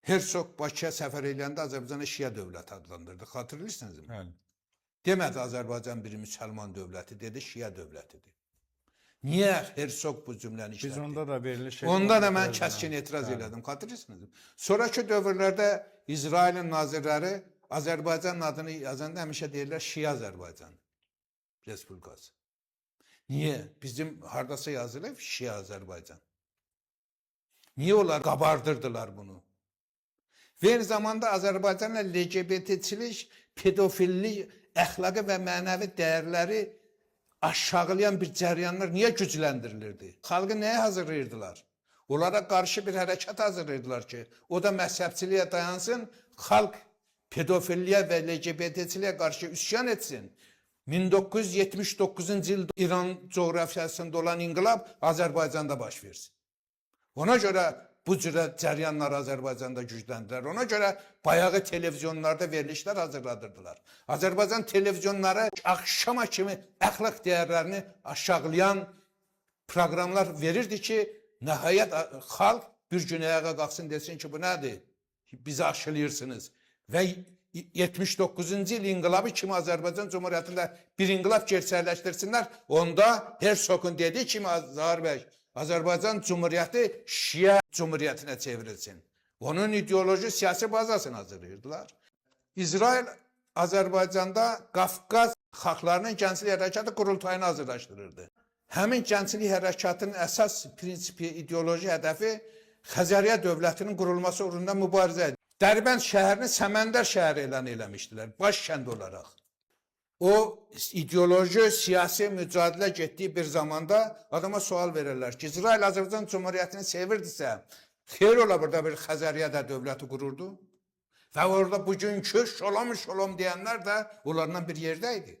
Herzog Bakıya səfər eləyəndə Azərbaycanı Şia dövləti adlandırdı. Xatırlayırsınızmı? Bəli. Demədi Azərbaycan bir müsəlman dövləti, dedi Şia dövlətidir. Niyə Herzog bu cümləni işlətdi? Biz onda da veriliş Onda da mən kəskin etiraz elədim. Xatırlayırsınızmı? Sonrakı dövrlərdə İsrailin nazirləri Azərbaycan adını yazanda həmişə deyirlər Şia Azərbaycan Respublikası. Niyə? Bizim hardasa yazılır Şia Azərbaycan. Niyə onlar qabardırdılar bunu? Və eyni zamanda Azərbaycanla LGBT-çilik, pedofillik, əxlaqi və mənəvi dəyərləri aşağılayan bir cəryanlar niyə gücləndirilirdi? Xalqı nəyə hazırlayırdılar? Onlara qarşı bir hərəkat hazırlayırdılar ki, o da məzhəbçiliyə dayansın, xalq pedofilliyə və LGBT-çiliyə qarşı üsyan etsin. 1979-cu ildə İran coğrafiyasında olan inqilab Azərbaycanda baş versin. Ona görə bu cürə cəryanlar Azərbaycanda gücləndilər. Ona görə bayağı televizyonlarda verilişlər hazırladırdılar. Azərbaycan televizyonları axşama kimi əxlaq dəyərlərini aşağılayan proqramlar verirdi ki, nəhayət xalq bir gün ayağa qalxsın desin ki, bu nədir? Bizi aşılayırsınız. Və 79-cu il inqilabı kimi Azərbaycan Cumhuriyyətində bir inqilab gerçəkləşdirsinlər. Onda Herzogun dediyi kimi Zahir bəy, Azərbaycan Cumhuriyyəti Şia Cumhuriyyətinə çevrilsin. Onun ideoloji siyasi bazasını hazırlayırdılar. İsrail Azərbaycanda Qafqaz xalqlarının gənclik hərəkatı qurultayını hazırlaşdırırdı. Həmin gənclik hərəkatının əsas prinsipi, ideoloji hədəfi Xəzəriyyə dövlətinin qurulması uğrunda mübarizə idi. Dərbənd şəhərini Səməndər şəhəri elan eləmişdilər, baş kənd olaraq. O ideoloji, siyasi mücadilə getdiyi bir zamanda adama sual verirlər ki, İsrail Azərbaycan Cumhuriyyətini sevirdisə, xeyr ola burada bir Xəzəriyyə dövləti qururdu. Və orada bugünkü şolom deyənlər də onlardan bir yerdə idi.